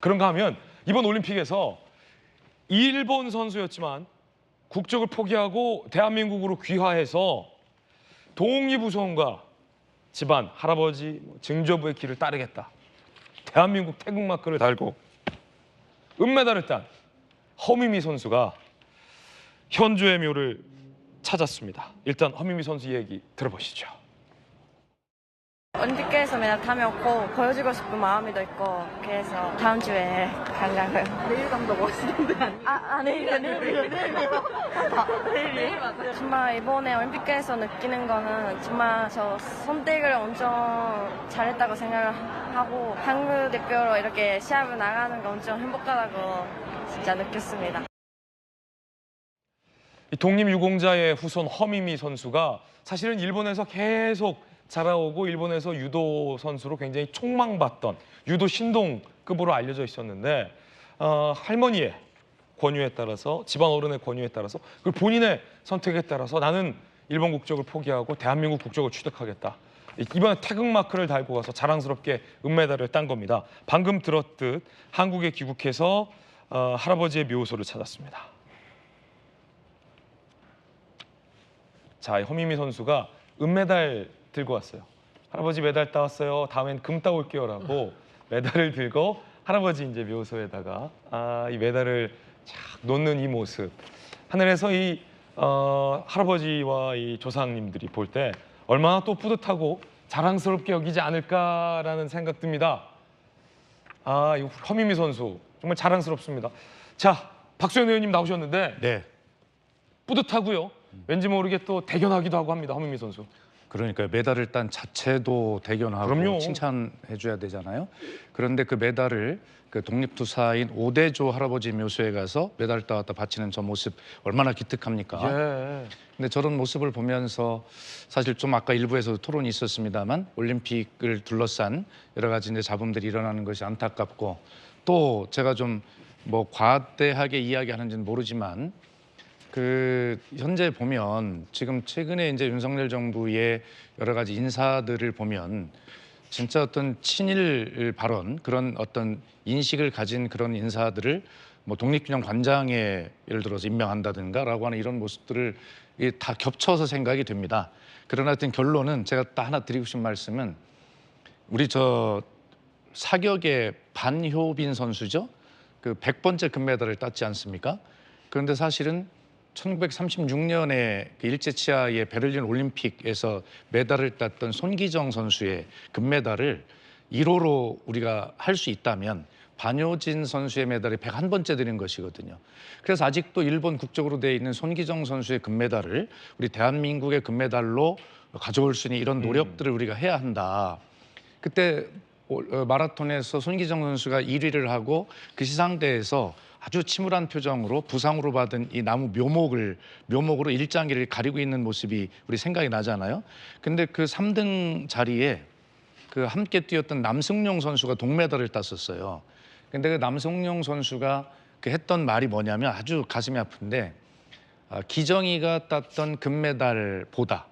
그런가 하면 이번 올림픽에서 일본 선수였지만 국적을 포기하고 대한민국으로 귀화해서 독립우선과 집안, 할아버지, 증조부의 길을 따르겠다. 대한민국 태극마크를 달고 은메달을 딴 허미미 선수가 현주의 묘를 찾았습니다. 일단 허미미 선수 얘기 들어보시죠. 올림픽에서 메달 타면 꼭 보여주고 싶은 마음도 있고 그래서 다음 주에 가려고요. 내일 간다고 하시는데 내일이요. 정말 이번에 올림픽에서 느끼는 거는 정말 저 선택을 엄청 잘했다고 생각을 하고 한국 대표로 이렇게 시합을 나가는 거 엄청 행복하다고 진짜 느꼈습니다. 독립유공자의 후손 허미미 선수가 사실은 일본에서 계속 자라오고 일본에서 유도 선수로 굉장히 촉망받던 유도 신동급으로 알려져 있었는데 할머니의 권유에 따라서 집안 어른의 권유에 따라서 그리고 본인의 선택에 따라서 나는 일본 국적을 포기하고 대한민국 국적을 취득하겠다. 이번에 태극마크를 달고 가서 자랑스럽게 은메달을 딴 겁니다. 방금 들었듯 한국에 귀국해서 할아버지의 묘소를 찾았습니다. 자, 허미미 선수가 은메달 들고 왔어요. 할아버지 메달 따왔어요. 다음엔 금 따올게요라고 메달을 들고 할아버지 이제 묘소에다가 이 메달을 착 놓는 이 모습. 하늘에서 이 할아버지와 이 조상님들이 볼 때 얼마나 또 뿌듯하고 자랑스럽게 여기지 않을까라는 생각 듭니다. 이 허미미 선수 정말 자랑스럽습니다. 자, 박수현 의원님 나오셨는데 네. 뿌듯하고요. 왠지 모르게 또 대견하기도 하고 합니다. 허미미 선수. 그러니까 메달을 딴 자체도 대견하고 그럼요. 칭찬해줘야 되잖아요. 그런데 그 메달을 그 독립투사인 오대조 할아버지 묘소에 가서 메달 따왔다 바치는 저 모습 얼마나 기특합니까? 예. 근데 저런 모습을 보면서 사실 좀 아까 일부에서도 토론이 있었습니다만 올림픽을 둘러싼 여러 가지 이제 잡음들이 일어나는 것이 안타깝고 또 제가 좀 뭐 과대하게 이야기하는지는 모르지만 그 현재 보면 지금 최근에 이제 윤석열 정부의 여러 가지 인사들을 보면 진짜 어떤 친일 발언 그런 어떤 인식을 가진 그런 인사들을 뭐 독립기념 관장에 예를 들어서 임명한다든가라고 하는 이런 모습들을 다 겹쳐서 생각이 됩니다. 그러나 하여튼 결론은 제가 딱 하나 드리고 싶은 말씀은 우리 저 사격의 반효빈 선수죠. 그 100번째 금메달을 땄지 않습니까? 그런데 사실은 1936년에 그 일제치하의 베를린 올림픽에서 메달을 땄던 손기정 선수의 금메달을 1호로 우리가 할 수 있다면 반효진 선수의 메달이 101번째 되는 것이거든요. 그래서 아직도 일본 국적으로 되어 있는 손기정 선수의 금메달을 우리 대한민국의 금메달로 가져올 수 있는 이런 노력들을 우리가 해야 한다. 그때 마라톤에서 손기정 선수가 1위를 하고 그 시상대에서 아주 침울한 표정으로 부상으로 받은 이 나무 묘목으로 일장기를 가리고 있는 모습이 우리 생각이 나잖아요. 근데 그 3등 자리에 그 함께 뛰었던 남승용 선수가 동메달을 땄었어요. 근데 그 남승용 선수가 그 했던 말이 뭐냐면 아주 가슴이 아픈데 기정이가 땄던 금메달보다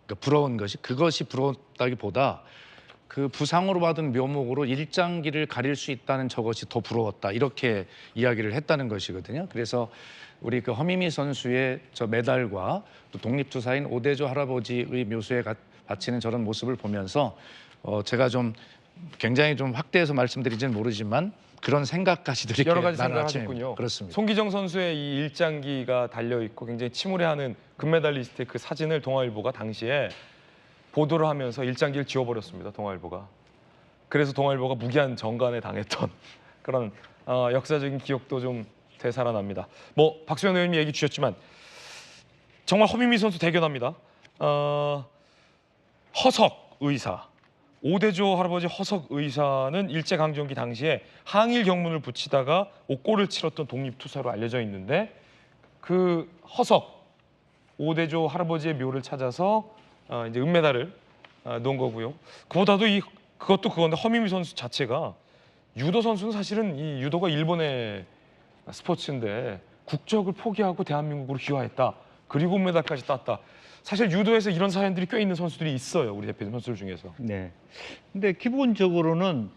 그러니까 부러운 것이 그것이 부러웠다기보다 그 부상으로 받은 묘목으로 일장기를 가릴 수 있다는 저것이 더 부러웠다 이렇게 이야기를 했다는 것이거든요. 그래서 우리 그 허미미 선수의 저 메달과 또 독립투사인 오대조 할아버지의 묘소에 바치는 저런 모습을 보면서 제가 좀 굉장히 좀 확대해서 말씀드리지는 모르지만 그런 생각까지 들이게 여러 가지 생각하셨군요. 그렇습니다. 손기정 선수의 이 일장기가 달려 있고 굉장히 침울해하는 금메달리스트의 그 사진을 동아일보가 당시에 보도를 하면서 일장기를 지워버렸습니다. 동아일보가. 그래서 동아일보가 무기한 정간에 당했던 그런 역사적인 기억도 좀 되살아납니다. 뭐 박수현 의원님 얘기 주셨지만 정말 허미미 선수 대견합니다. 허석 의사, 오대조 할아버지 허석 의사는 일제강점기 당시에 항일 경문을 붙이다가 옥고를 치렀던 독립투사로 알려져 있는데 그 허석 오대조 할아버지의 묘를 찾아서 이제 은메달을 놓은 거고요. 그보다도 그것도 그건데 허미미 선수 자체가 유도 선수는 사실은 이 유도가 일본의 스포츠인데 국적을 포기하고 대한민국으로 귀화했다. 그리고 은메달까지 땄다. 사실 유도에서 이런 사연들이 꽤 있는 선수들이 있어요. 우리 대표팀 선수들 중에서. 네. 근데 기본적으로는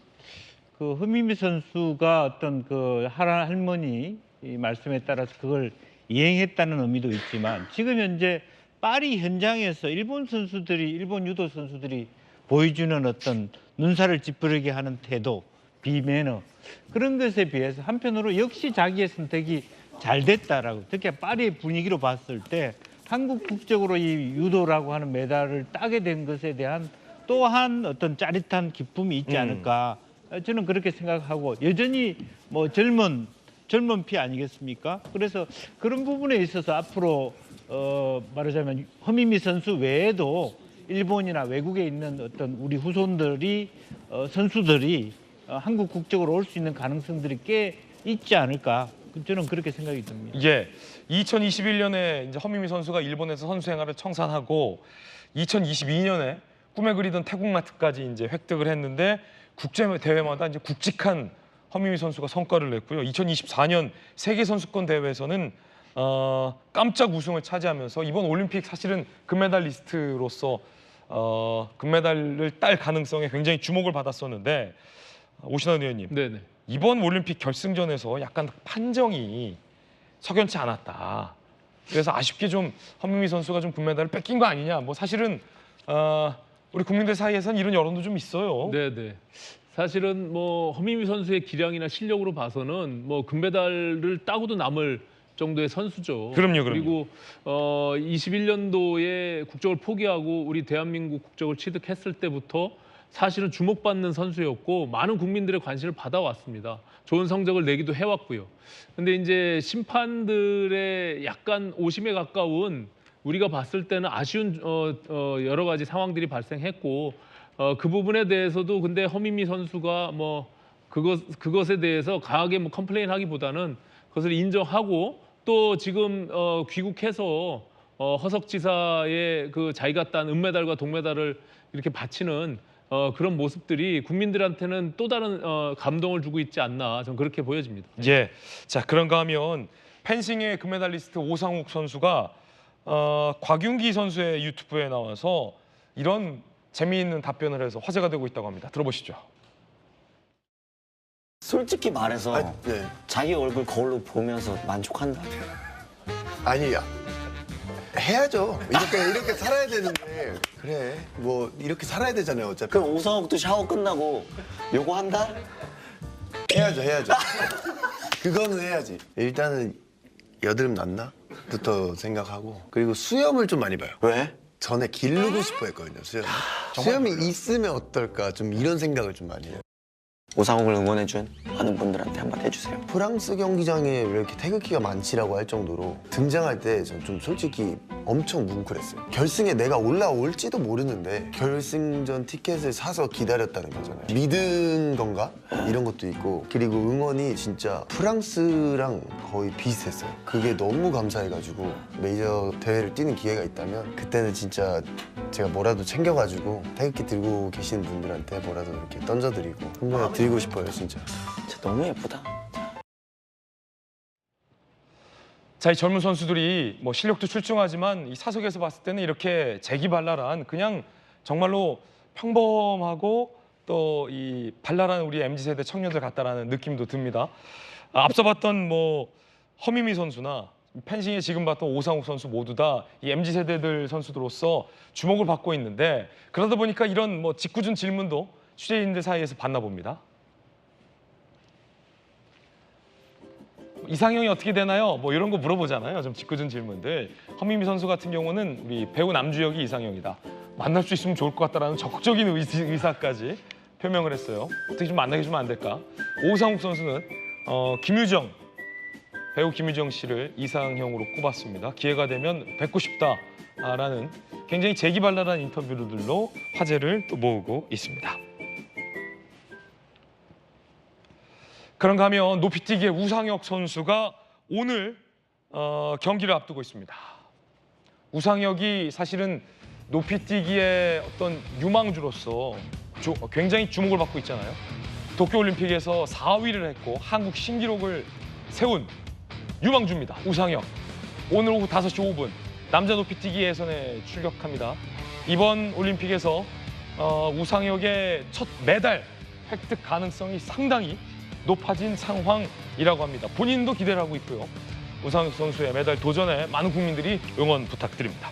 그 허민미 선수가 어떤 그 할머니 이 말씀에 따라서 그걸 이행했다는 의미도 있지만 지금 현재 파리 현장에서 일본 유도 선수들이 보여주는 어떤 눈살을 찌푸리게 하는 태도, 비매너 그런 것에 비해서 한편으로 역시 자기의 선택이 잘 됐다라고 특히 파리의 분위기로 봤을 때 한국 국적으로 이 유도라고 하는 메달을 따게 된 것에 대한 또한 어떤 짜릿한 기쁨이 있지 않을까 저는 그렇게 생각하고 여전히 뭐 젊은 피 아니겠습니까? 그래서 그런 부분에 있어서 앞으로 말하자면 허민미 선수 외에도 일본이나 외국에 있는 어떤 우리 후손들이 선수들이 한국 국적으로 올 수 있는 가능성들이 꽤 있지 않을까 저는 그렇게 생각이 듭니다. 예, 2021년에 이제 허민미 선수가 일본에서 선수 생활을 청산하고 2022년에 꿈에 그리던 태국 마트까지 이제 획득을 했는데 국제 대회마다 이제 굵직한 허민미 선수가 성과를 냈고요. 2024년 세계 선수권 대회에서는 깜짝 우승을 차지하면서 이번 올림픽 사실은 금메달리스트로서 금메달을 딸 가능성에 굉장히 주목을 받았었는데 오신환 의원님, 네네. 이번 올림픽 결승전에서 약간 판정이 석연치 않았다. 그래서 아쉽게 좀 허민미 선수가 좀 금메달을 뺏긴 거 아니냐. 뭐 사실은 우리 국민들 사이에서는 이런 여론도 좀 있어요. 네네. 사실은 뭐 허민미 선수의 기량이나 실력으로 봐서는 뭐 금메달을 따고도 남을 정도의 선수죠. 그럼요. 그리고 21년도에 국적을 포기하고 우리 대한민국 국적을 취득했을 때부터 사실은 주목받는 선수였고 많은 국민들의 관심을 받아왔습니다. 좋은 성적을 내기도 해왔고요. 근데 이제 심판들의 약간 오심에 가까운 우리가 봤을 때는 아쉬운 여러 가지 상황들이 발생했고 그 부분에 대해서도 근데 허민미 선수가 뭐 그것에 대해서 강하게 뭐 컴플레인하기보다는 그것을 인정하고 또 지금 귀국해서 허석지사의 그 자기가 딴 은메달과 동메달을 이렇게 바치는 그런 모습들이 국민들한테는 또 다른 감동을 주고 있지 않나 저는 그렇게 보여집니다. 예. 자, 그런가 하면 펜싱의 금메달리스트 오상욱 선수가 곽윤기 선수의 유튜브에 나와서 이런 재미있는 답변을 해서 화제가 되고 있다고 합니다. 들어보시죠. 솔직히 말해서 네. 자기 얼굴 거울로 보면서 만족한다. 아니야. 해야죠. 이렇게 살아야 되는데. 그래. 뭐 이렇게 살아야 되잖아요, 어차피. 그럼 오성욱도 샤워 끝나고 요거 한다? 해야죠. 그거는 해야지. 일단은 여드름 났나?부터 생각하고. 그리고 수염을 좀 많이 봐요. 왜? 전에 기르고 싶어 했거든요, 수염. 수염이 있으면 어떨까? 좀 이런 생각을 좀 많이 해요. 오상욱을 응원해준 많은 분들한테 한마디 해주세요. 프랑스 경기장에 왜 이렇게 태극기가 많지라고 할 정도로 등장할 때 전 좀 솔직히 엄청 뭉클했어요. 결승에 내가 올라올지도 모르는데 결승전 티켓을 사서 기다렸다는 거잖아요. 믿은 건가? 이런 것도 있고 그리고 응원이 진짜 프랑스랑 거의 비슷했어요. 그게 너무 감사해가지고 메이저 대회를 뛰는 기회가 있다면 그때는 진짜 제가 뭐라도 챙겨가지고 태극기 들고 계시는 분들한테 뭐라도 이렇게 던져드리고 선물을 드리고 싶어요, 진짜. 진짜 너무 예쁘다. 자, 이 젊은 선수들이 뭐 실력도 출중하지만 이 사석에서 봤을 때는 이렇게 재기발랄한 그냥 정말로 평범하고 또 이 발랄한 우리 MZ세대 청년들 같다라는 느낌도 듭니다. 앞서 봤던 뭐 허민미 선수나 펜싱에 지금 봤던 오상욱 선수 모두 다 이 MZ세대들 선수들로서 주목을 받고 있는데 그러다 보니까 이런 뭐 짓궂은 질문도 취재진들 사이에서 받나 봅니다. 이상형이 어떻게 되나요? 뭐 이런 거 물어보잖아요. 좀 짓궂은 질문들. 허민미 선수 같은 경우는 우리 배우 남주혁이 이상형이다. 만날 수 있으면 좋을 것 같다라는 적극적인 의사까지 표명을 했어요. 어떻게 좀 만나게 해주면 안 될까? 오상욱 선수는 배우 김유정 씨를 이상형으로 꼽았습니다. 기회가 되면 뵙고 싶다라는 굉장히 재기발랄한 인터뷰들로 화제를 또 모으고 있습니다. 그런가 하면 높이뛰기의 우상혁 선수가 오늘 경기를 앞두고 있습니다. 우상혁이 사실은 높이뛰기의 어떤 유망주로서 굉장히 주목을 받고 있잖아요. 도쿄올림픽에서 4위를 했고 한국 신기록을 세운 유망주입니다. 우상혁. 오늘 오후 5시 5분 남자 높이뛰기 예선에 출격합니다. 이번 올림픽에서 우상혁의 첫 메달 획득 가능성이 상당히 높아진 상황이라고 합니다. 본인도 기대를 하고 있고요. 우상혁 선수의 메달 도전에 많은 국민들이 응원 부탁드립니다.